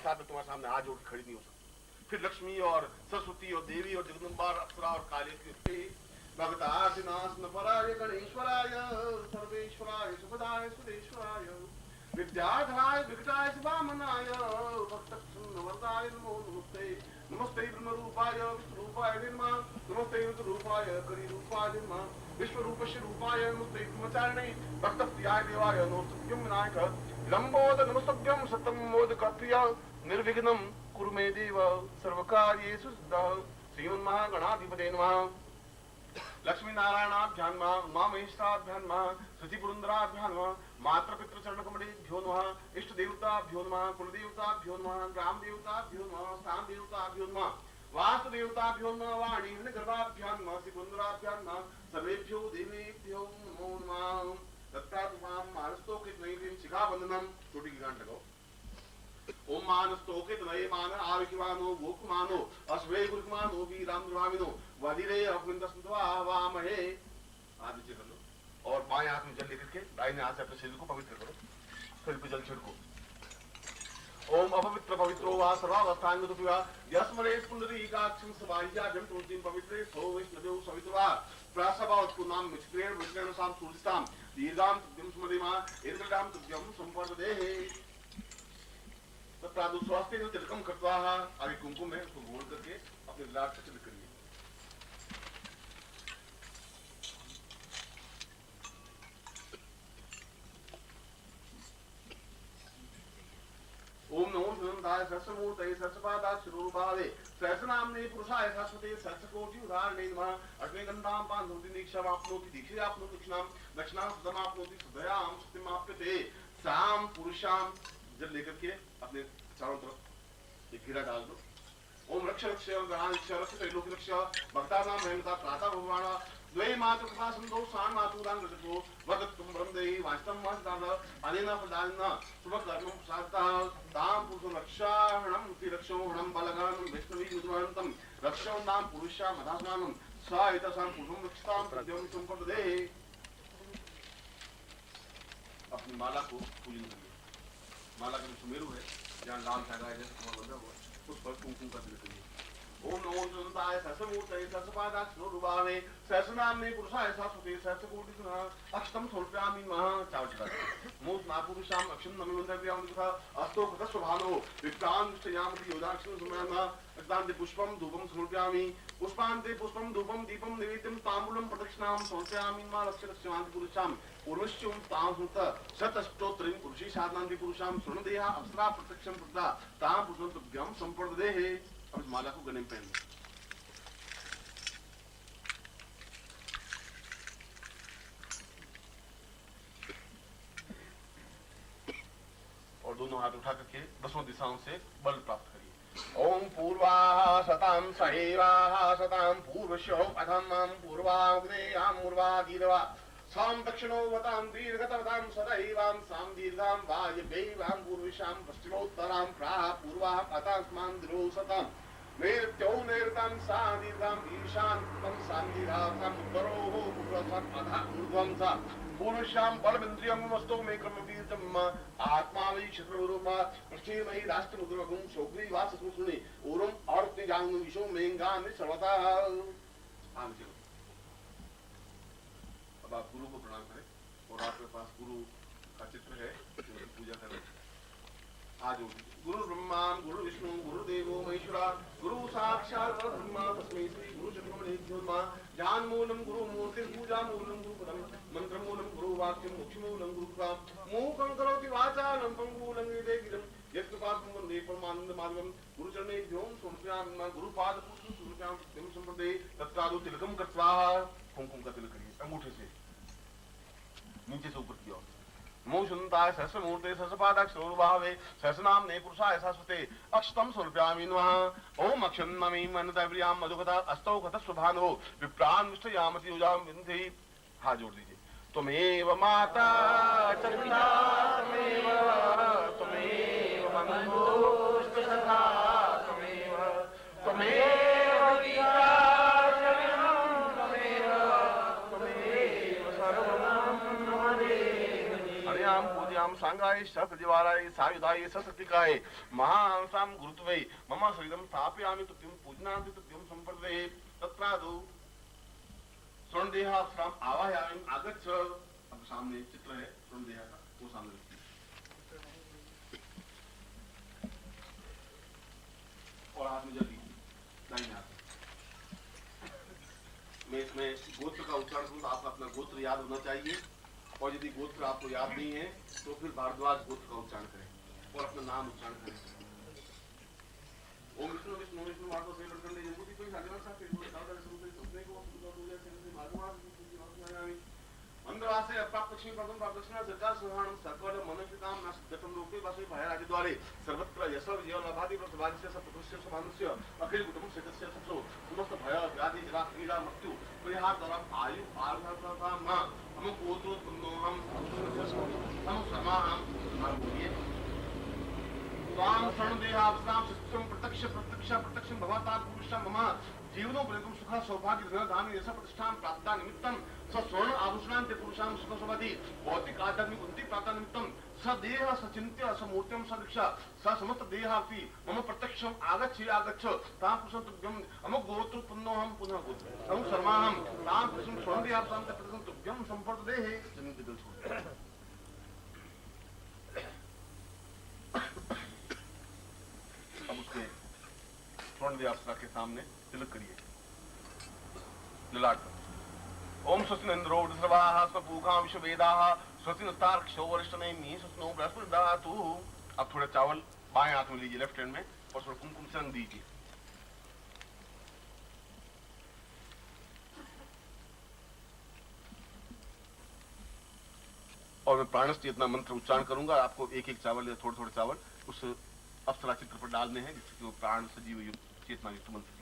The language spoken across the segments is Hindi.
साथ में तुम्हारे सामने आज और खड़ी नहीं हो सकती। फिर लक्ष्मी और सरस्वती और देवी और जगदम्बा अप्सरा और काली के भक्तासिनाश न पराय गणेश्वराय सर्वेश्वराय सुखदाय सुरेश्वराय विद्याधराय विकटाय वामनाय भक्तवरदाय नमो नमस्ते। नमस्ते ब्रह्मरूपाय विष्णुरूपाय निर्मा नमस्ते रुद्ररूपाय करिरूपाय निर्मा विश्वरूपस्य रूपाय नमस्ते ब्रह्मचारिणे भक्तप्रियाय देवाय नमस्तुभ्यं विनायक लंबोद नमस्तुभ्यं सत्यं मोदकप्रिय निर्विघ्नं कुरु मे देव सर्वकार्येषु सिद्धः। श्रीमन्महागणाधिपते नमः। लक्ष्मी नारायणाभ्यां नमः। उमा महेश्वराभ्यां नमः। सती पुरंदराभ्यां नमः। मातृपितृ चरणकमलेभ्यो नमः। इष्ट देवताभ्यो नमः। कुलदेवताभ्यो नमः। ग्राम देवताभ्यो नमः। स्थान देवताभ्यो नमः। वास्तु देवताभ्यो नमः। वाणी गर्भाभ्यां नमः। श्री पुरंदराभ्यां नमः। सर्वेभ्यो देवेभ्यो नमो नमः। तत्काल मानस्तोकित नैवेद्यं शिखाबंधनम छोटी की गांठ लगाओ। ओम मानस्तोकित नये मान आविकिमानो गोकुमानो अस्वे गुरुकुमानो वीराम दुर्भाविनो वधिरे अकुंदस्वा वामहे। हाथ नीचे कर लो और बाएं हाथ में जल लेकर के दाहिने हाथ से अपने शरीर को पवित्र करो। शरीर पे जल छिड़को। ओम अपवित्र पवित्रो वा सर्वावस्थांगतो वा यस्मरे पुंडरीकाक्षं सबाह्याभ्यं तुलसीं पवित्रे सो वैष्णवो सवितवा प्रासभावत्को नाम मित्रेण विष्णु साम तुलसीताम दीर्घाम तुभ्यं स्मरेमा इन्द्रदाम तुभ्यं संपर्ददेहे। तत्रादु स्वास्थ्य तिलकम कृत्वा आगे कुमकुम है उसको घोल करके अपने लाट से तिलक करिए। ओम नमो सुनंदाय सहस्रमूर्तये सहस्रपादाय शिरोरूपावे सहस्रनाम्ने पुरुषाय शाश्वते सहस्रकोटि उदाहरणे नमः। अग्निगन्धां पान्धोति दीक्षामाप्नोति दीक्षयाप्नोति दक्षिणां सुतमाप्नोति सुदयां सुतिमाप्यते। साम पुरुषां जल लेकर के अपने चारों तरफ एक गिरा डाल दो। ओम रक्ष रक्ष गणाक्ष रक्ष त्रैलोक रक्ष भक्तानां हेमता प्रातः भगवान द्वै मातु कृपा संतो सान मातुदान रजतो वदत्तुम ब्रह्मदेहि वास्तवं वासदान अनेन फलाना शुभकर्मं साधतः तां पुरुषं रक्षाहणं तिरक्षोहणं बलगानं वैष्णवी मुद्रान्तं रक्षो नाम पुरुषा मधास्नानं सा एतसां पुरुषं रक्षतां प्रद्यों संपदे। अपनी माला को पूजन करिए। माला का सुमेरु है जहाँ लाल धागा है बंधा हुआ उस पर कुमकुम का तिलक करिए। ओम नमो सुनंदाय सहस्रमूर्तये सहस्रपादाक्षरोरुभावे सहस्रनाम्ने पुरुषाय शाश्वते सहस्रकोटि अक्षतं समर्पयामि नमः। चावल चढ़ा मूत नापुरुषां अक्षं नमिवंदव्याम तथा अस्तो कृतस्वभानो विप्रान् दृष्टयामति योदाक्षं समयामः। अक्तान्ते पुष्पं धूपं समर्पयामि पुष्पान्ते पुष्पं धूपं दीपं निवेद्यं ताम्बूलं प्रदक्षिणां समर्पयामि नमः। लक्ष्यलक्ष्यमान्ति पुरुषां पूर्वश्चुं तां हुत शतष्टोत्तरीं पुरुषी साधनान्ति पुरुषां स्वर्णदेहा अप्सरा प्रत्यक्षं प्रदा तां पुरुषं तुभ्यं संपर्ददेहे। अब इस माला को गले में पहन लो। और दोनों हाथ उठा करके 10 दिशाओं से बल प्राप्त करिए। ओम पूर्वाः शतां सहैवाः शतां पूर्वश्यो अधम्मां पूर्वाग्नेयां मूर्वाधीरवा सां दक्षिणो वतां दीर्घतवतां सदैवां सां दीर्घां वायव्यैवां पूर्विशां पश्चिमोत्तरां प्राह पूर्वाः अतास्मां दिरोसतां नैऋत्यो नैऋतां सा दीर्घां ईशान्यं सां दीर्घां उत्तरोः पूर्वस्वाम् अधः ऊर्ध्वं सा पूर्वश्यां बलमिन्द्रियं वस्तु मे क्रमवीर्यम् आत्मा वै क्षत्ररूपा पश्चिमे राष्ट्रमुद्रगुं सौग्रीवासकुसुनि ओरम अर्तिजांग विशो मेंगानि सर्वथा। अब आप गुरु को प्रणाम करें और आपके पास गुरु का चित्र है पूजा करें। आज गुरु ब्रह्मा गुरु विष्णु गुरुदेवो महेश्वरा गुरु साक्षात् ब्रह्मा तस्मै श्री गुरु चक्रमणेभ्यो नमः। ज्ञान मूलम गुरु मूर्ति पूजा मूलम गुरु पदम मंत्र मूलम गुरु वाक्यम मोक्ष मूलम गुरु कृपा मूकं करोति वाचालं पंगुलं गिरिं यत्कृपातं वन्दे परमानंद माधवं। गुरु चरणेभ्यो समर्पयामि गुरु पाद पुष्पं समर्पयामि संप्रदे। तत्काल तिलकम कृत्वा कुमकुम का तिलक करिए अंगूठे से नीचे से ऊपर की ओर। नमो सुनंताय सहस्रमूर्ते सहस्रपादाक्षरोरुभावे सहस्रनाम्ने पुरुषाय शाश्वते अक्षतं समर्पयामि नमः। ओम अक्षं नमि मनतव्रियां मधुकथा अस्तौ कथस्वभानो विप्रान् विष्टयामति योजां विन्धि। हाथ जोड़ दीजिए। त्वमेव माता च पिता त्वमेव बन्धुश्च सखा त्वमेव याम सांगाय सहस्रजीवाराय सायुधाय सशक्तिकाय महांसाम गुरुत्वे मम शरीरम स्थापयामि तुभ्यं पूजनामि तुभ्यं संप्रदे तत्रादौ स्वर्णदेहाश्राम आवाहयामि आगच्छ। अब सामने चित्र है स्वर्णदेहा का, वो सामने रखिए। और हाथ में जल्दी दाहिने हाथ मैं इसमें गोत्र का उच्चारण करूँ तो आपका अपना गोत्र याद होना चाहिए, और यदि गोत्र आपको याद नहीं है तो फिर भारद्वाज गोत्र का उच्चारण करें और अपना नाम उच्चारण करें। ओम विष्णु विष्णु विष्णु मार्गो से लड़कर ले जम्बू कोई साधना सा फिर बोले सावधान से सुनने को सुनने को दूर से मार्गवास की मंदवासे अप्राप्त लक्ष्मी प्रथम प्राप्त दक्षिणा सरकार सुहाणम सकल मनुष्य काम नाश गतम लोके वासुदेव भयराज द्वारे सर्वत्र यश विजय लाभादि प्रसवादि से सप्तपुरुष समानुष्य अखिल कुटुंब सदस्य सत्सो समस्त भय व्याधि जरा पीड़ा मृत्यु परिहार द्वारा आयु आर्धता मां हम गोत्रो पुन्नो हम समाहम बोलिए स्वाम शरणदेहावसाम सत्यम प्रत्यक्ष भवता पुरुषम मम जीवनो पर्यंतम सुख सौभाग्य धन धान्य यश प्रतिष्ठा प्राप्ता निमित्तम स स्वर्ण आभूषणांते पुरुषां सुख सौभाग्य भौतिक आध्यात्मिक उन्नति प्राप्ता निमित्तम स देह सचिन्त्य स मूर्तिम स दीक्षा स समस्त देहापि मम प्रत्यक्षम आगच्छ तां पुरुषं तुभ्यं मम गोत्र पुन्नोहम पुनः गोत्र हम शर्माहम तां पुरुषं स्वर्ण ते प्रत्यक्षं तुभ्यं संपर्देहे जन्म के दिल छोड़। अब उसके स्वर्ण अप्सरा के सामने तिलक करिए ललाट पर। ओम स्वस्ति इंद्रो सर्वाः स्वपूखां विश्ववेदाः स्वस्ति नस्तार्क्ष्यो वरिष्ठनेमिः स्वस्ति नो बृहस्पतिर्दधातु ददातु। अब थोड़ा चावल बाएं हाथ में लीजिए लेफ्ट हैंड में और थोड़ा कुमकुम से रंग दीजिए। और मैं प्राणस्थ चेतना मंत्र उच्चारण करूंगा, आपको एक एक चावल या थोड़े थोड़े चावल उस अप्सरा चित्र पर डालने हैं जिससे वो प्राण सजीव युक्त चेतना युक्त मंत्र।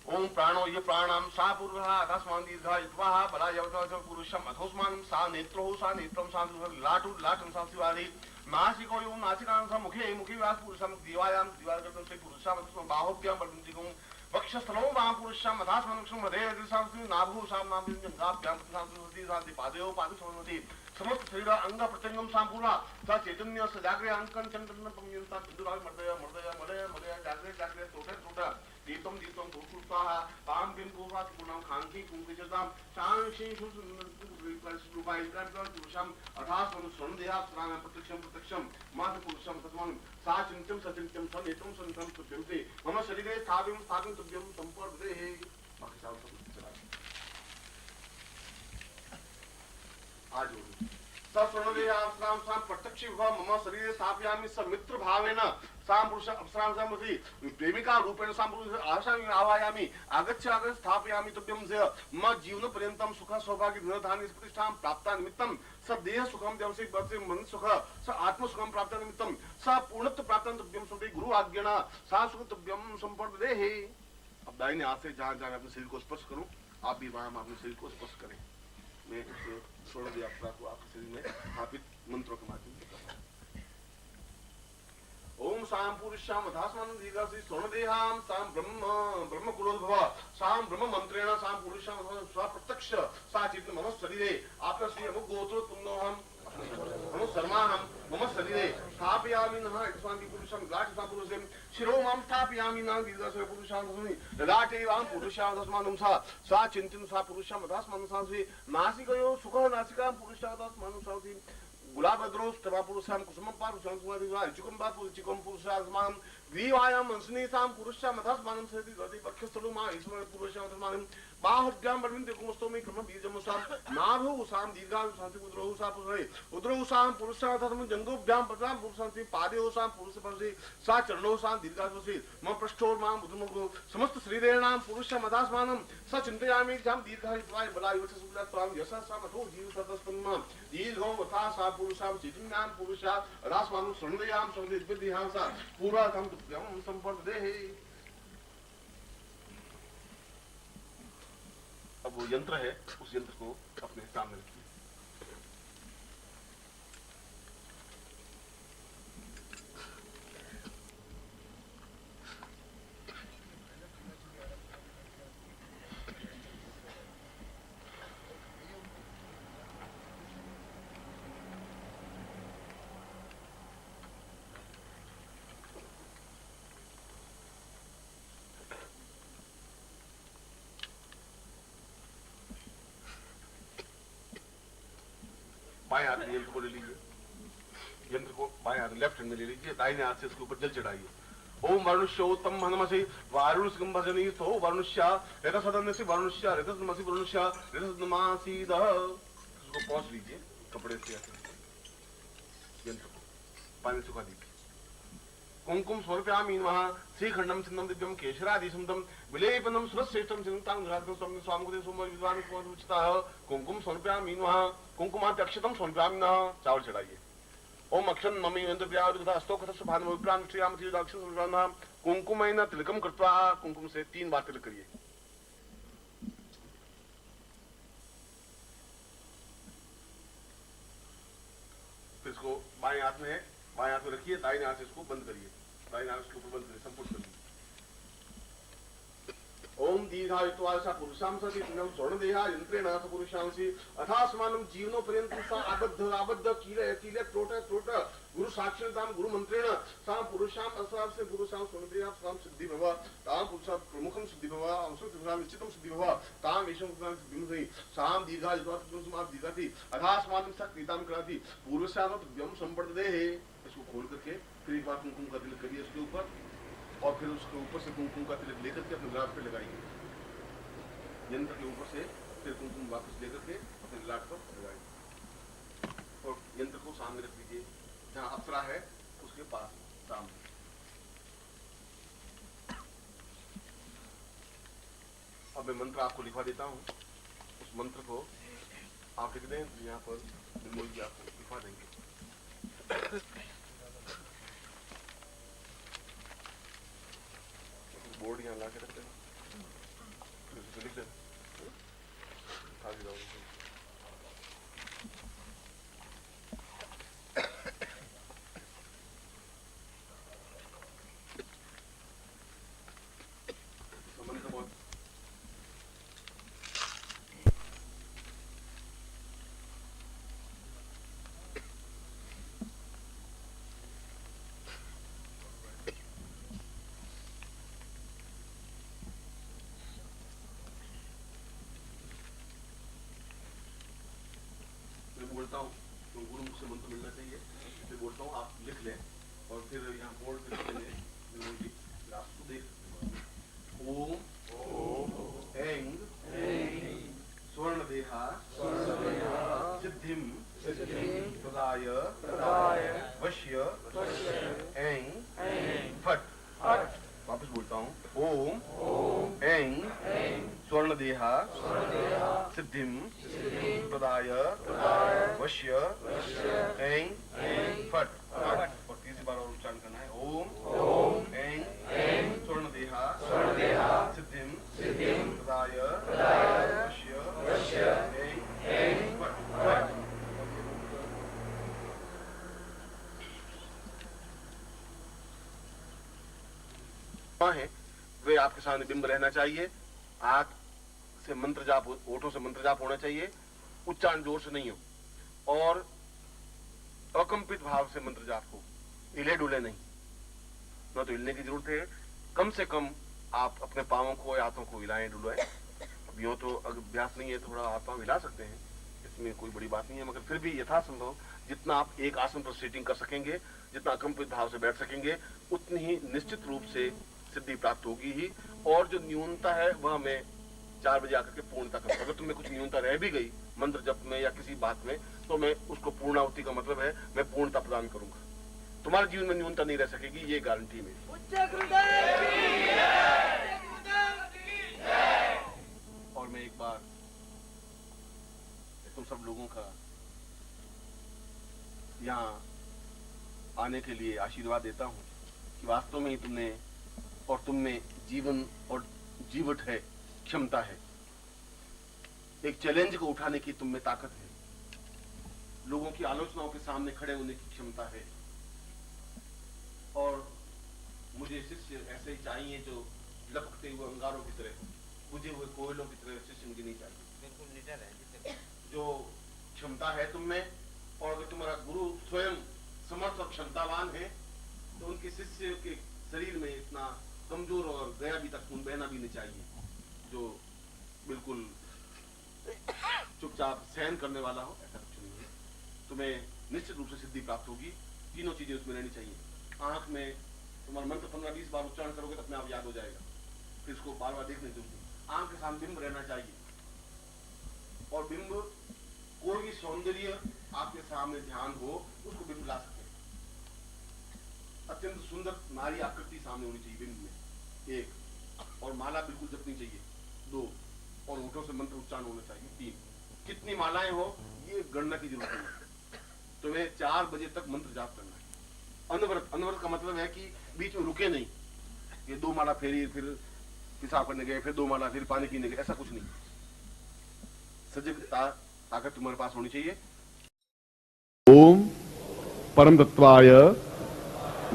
ओम प्राणो ये प्राणम सा पूर्वः आकाशमान दीर्घा इत्वाह बला यवतः पुरुषम अथोस्मानं सा नेत्रो सा नेत्रम सा लाटु लाटम सा शिवादि नासिको यो नासिकां सा मुखे मुखे व्यास पुरुषम दिवायां दिवाकर्तम से पुरुषम बाहुभ्यां बलवन्तिकं वक्षस्थलो वा पुरुषम अथास्मनक्षम हृदय दिशांसि नाभु साम नाम जंघाभ्यां सांसुति शांति पादयो पाद समन्वति समस्त शरीर अंग प्रत्यंगम संपूर्ण स चैतन्य स जागृत अंकन चंद्रन पम्यंता बिंदुराय मर्दय मर्दय मलय मलय जागृत जागृत टोटा दीपम दीपम भूकुर्ताः पाम बिम गोवा गुणम खांकी कुंकिजताम शांशे रूपाय पुरुषम अथास्मनु स्वर्णदेहाप्सरां प्रत्यक्षम मात पुरुषम तस्मान् सा चिंत्यम सचिंत्यम सनेत्रम सनित्रम तुभ्यंते मम शरीरे स्थापिं तुभ्यं संपर्देहे। बाकी साल सब चला आज स्वर्णदेहाप्सरां सां प्रत्यक्ष मम शरीरे स्थापयामि स मित्र भावेन साम पुरुष अप्सरां समति प्रेमिका रूपेण साम पुरुष आशामि आवायामि आगच्छ स्थापयामि तुभ्यं च मम जीवन पर्यन्तं सुख सौभाग्य धन धान्य प्रतिष्ठां प्राप्ता निमित्तं स देह सुखम देवसे बसे मन सुख स आत्म सुखम प्राप्ता निमित्तं स पूर्णत्व प्राप्तं तुभ्यं सुते गुरु आज्ञा सा सुख तुभ्यं संपर्देहे। अब दाहिने हाथ से जहां अपने शरीर को स्पर्श करूं, आप भी वहां अपने शरीर को स्पर्श करें। मैं उस स्वर्ण अप्सरा को आपके शरीर में स्थापित मंत्रों के माध्यम से कर रहा हूं। ओम साम पुरुषाम अथास्मन् दीर्घासि स्वर्णदेहां साम ब्रह्म कुलोद्भव साम ब्रह्म मंत्रेण साम पुरुषाम स्वप्रत्यक्ष सा चित्त मम शरीरे आपका श्री अमुक गोत्रो पुन्नोहम मम शर्माहम मम शरीरे स्थापयामि नः इत्वान्ति पुरुषं लाट सा पुरुषं शिरो मां स्थापयामि नः दीर्घासि पुरुषां तस्मै लाटे वां पुरुषां तस्मानं सा चिन्तिं सा पुरुषां अथास्मन् सा श्री नासिकयो सुखः नासिकां पुरुषां तस्मानं सा गुलाबद्रोस तवा पुरुषां कुसुमं पारुषां कुमारिवाय चिकंबा पुरुषिकं पुरुषां ग्रीवायां मंसनीसां पुरुषां मथास्मानं सति गति पक्षस्थलो मा ईश्वर पुरुषां तस्मानं बाहुभ्यां बर्मिन्ते कुमस्तोमि क्रम बीजमुसां नाभुसां दीर्घां शांति उद्रोहुसां पुरुषे उद्रोहुसां पुरुषां तस्म जंगोभ्यां पदां पुरुषां पादेहोसां पुरुषपरसे सा चरणोसां दीर्घासुसे मम पृष्ठोर्मां बुधमुखो समस्त शरीरेणां पुरुषां मथास्मानं स चिन्तयामि जां दीर्घायुत्वाय बलायुवच सुब्रत्वां यशस्सां अथो जीव सतस्पन्नां दीर्घो वथा सा पुरुषां चैतन्यां पुरुषा रास्मानं स्वर्णदेहां स्वर्णदेहां सा पूर्वार्थं तुभ्यं संपर्देहे। अब वो यंत्र है, उस यंत्र को अपने सामने रखिए। बाएं हाथ में यंत्र को ले लीजिए, यंत्र को बाएं हाथ लेफ्ट हैंड में ले लीजिए, दाहिने हाथ से इसके ऊपर जल चढ़ाइए। ओम वरुणस्योत्तम हनमसि वारुणस्कं भजनी तो वरुणस्या रथसदनसि वरुणस्या रथसदनसि वरुणस्या रथसदनमासीद। इसको पहुंच लीजिए कपड़े से, यंत्र को पानी सुखा दीजिए। कुंकुम समर्पयामि नमः श्रीखंडम छिन्नम दिव्यम केशरादिशं तम विलेपनम सुरश्रेष्ठम चिन्तां घरात्मकं स्वामी स्वामगुदे सोमवार विद्वान कुमार कुंकुम समर्पयामि नमः कुंकुमात् अक्षतम समर्पयामि नमः। चावल चढ़ाइए। ओम अक्षन ममि यंत्र प्रियास्तों कथस्य भानु विप्राम श्रीयामति दाक्षिण समर्पयामि। कुंकुमेन तिलकम कृत्वा, कुंकुम से 3 बार तिलक करिए। फिर इसको बाएं हाथ में रखिए, दाहिने हाथ से इसको बंद करिए, दाहिने हाथ इसके ऊपर बंद करिए, संपूर्ण करिए। ओम दीर्घायुत्वासा पुरुषां सति दिनं स्वर्णदेहा यंत्रेण स पुरुषांसि अथास्मानं जीवनो पर्यन्तं सा आबद्ध कीले त्रोट गुरु साक्षातां गुरु मंत्रेण सां पुरुषां अस्वां से पुरुषां स्वर्णदेहा सां सिद्धि भव तां पुरुषां प्रमुखं सिद्धि भव अंशं पुरुषां निश्चितं सिद्धि भव तां वेशं पुरुषां सिद्धिं सां दीर्घायुत्वासा पुरुषां दीर्घति अथास्मानं स क्रीतां कराति पूर्वस्यां दिव्यं संपददेः। इसको खोल करके फिर एक बार कुंकुम का तिलक करिए इसके ऊपर, और फिर उसके ऊपर से कुमकुम का तिलक लेकर के अपने ललाट पे लगाइए। यंत्र के ऊपर से फिर कुमकुम वापस लेकर के अपने ललाट पर लगाइए और यंत्र को सामने रख दीजिए, जहां अप्सरा है उसके पास सामने। अब मैं मंत्र आपको लिखवा देता हूं, उस मंत्र को आप लिख दें, यहाँ पर निर्मोल जी आपको लिखवा देंगे। बोर्ड यहाँ ला के रख देना, लिख देना। बोलता हूँ तो गुरु मुख से मंत्र मिलना चाहिए, फिर बोलता हूँ आप लिख लें और फिर यहाँ बोर्ड पे लिख लें। राष्ट्र देख ओम ऐं स्वर्णदेहा सिद्धिं प्रदाय वश्य ऐं फट। वापस बोलता हूँ ओम ऐं स्वर्णदेहा सिद्धिं प्रदाय वश्य ऐं फट। और तीसरी बार और उच्चारण करना है ओम ऐं स्वर्णदेहा सिद्धिं प्रदाय वश्य ऐं फट। है वे आपके सामने बिंब रहना चाहिए, आंख से मंत्र जाप, होठों से मंत्र जाप होना चाहिए, उच्चारण जोर से नहीं हो और अकंपित भाव से मंत्र जाप हो, हिले डुले नहीं। न तो हिलने की जरूरत है, कम से कम आप अपने पांवों को या हाथों को हिलाएं डुलाएं। अब यूं तो अभ्यास नहीं है, थोड़ा हाथ पांव हिला सकते हैं, इसमें कोई बड़ी बात नहीं है, मगर फिर भी यथासंभव जितना आप एक आसन पर सीटिंग कर सकेंगे, जितना अकंपित भाव से बैठ सकेंगे, उतनी ही निश्चित रूप से सिद्धि प्राप्त होगी ही। और जो न्यूनता है वह मैं 4 बजे आकर के पूर्णता करूंगा। अगर तुम्हें कुछ न्यूनता रह भी गई मंत्र जप में या किसी बात में, तो मैं उसको पूर्णाहुति का मतलब है मैं पूर्णता प्रदान करूंगा। तुम्हारे जीवन में न्यूनता नहीं रह सकेगी, ये गारंटी मेरी। और मैं एक बार तुम सब लोगों का यहाँ आने के लिए आशीर्वाद देता हूँ कि वास्तव में ही तुमने और तुम में जीवन और जीवट है, क्षमता है, एक चैलेंज को उठाने की तुम में ताकत है, लोगों की आलोचनाओं के सामने खड़े होने की क्षमता है। और मुझे शिष्य ऐसे ही चाहिए जो लपकते हुए अंगारों की तरह, बुझे हुए कोयलों की तरह शिष्य मुझे नहीं चाहिए। बिल्कुल निडर है जो क्षमता है तुम में, और अगर तुम्हारा गुरु स्वयं समर्थ और क्षमतावान है तो उनके शिष्य के शरीर में इतना कमजोर और गया भी तक खून बहना भी नहीं चाहिए, जो बिल्कुल चुपचाप सहन करने वाला हो, ऐसा कुछ नहीं है। तुम्हें निश्चित रूप से सिद्धि प्राप्त होगी। तीनों चीजें उसमें रहनी चाहिए। आंख में तुम्हारा मंत्र 15-20 बार उच्चारण करोगे तो अपने आप याद हो जाएगा, फिर इसको बार बार देखने जरूरत। आंख के सामने बिंब रहना चाहिए, और बिंब कोई भी सौंदर्य आपके सामने ध्यान हो उसको बिंब ला सकते हैं। अत्यंत सुंदर नारी आकृति सामने होनी चाहिए बिंब में, एक, और माला बिल्कुल जपनी चाहिए, 2, और होठों से मंत्र उच्चारण होना चाहिए, 3। कितनी मालाएं हो ये गणना की जरूरत नहीं है। तुम्हें 4 बजे तक मंत्र जाप करना है। अनवरत, अनवरत का मतलब है कि बीच में रुके नहीं, ये 2 माला फेरी, फिर पेशाब करने गए, फिर 2 माला, फिर पानी पीने गए, ऐसा कुछ नहीं। सजगता ताकत तुम्हारे पास होनी चाहिए। ओम परम तत्वाय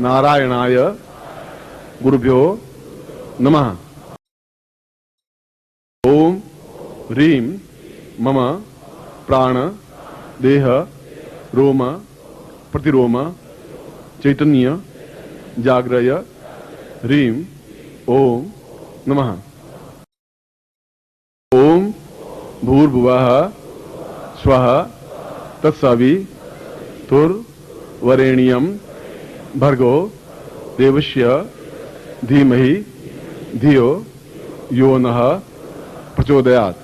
नारायणाय गुरुभ्यो नमः। ओम ह्रीं मम प्राण देह रोम प्रतिरोम चैतन्य जाग्रय ह्रीं ओम नमः। ओम भूर्भुवः स्वः तत्सवितुर्वरेण्यं भर्गो देवस्य धीमहि धियो यो नः प्रचोदयात्।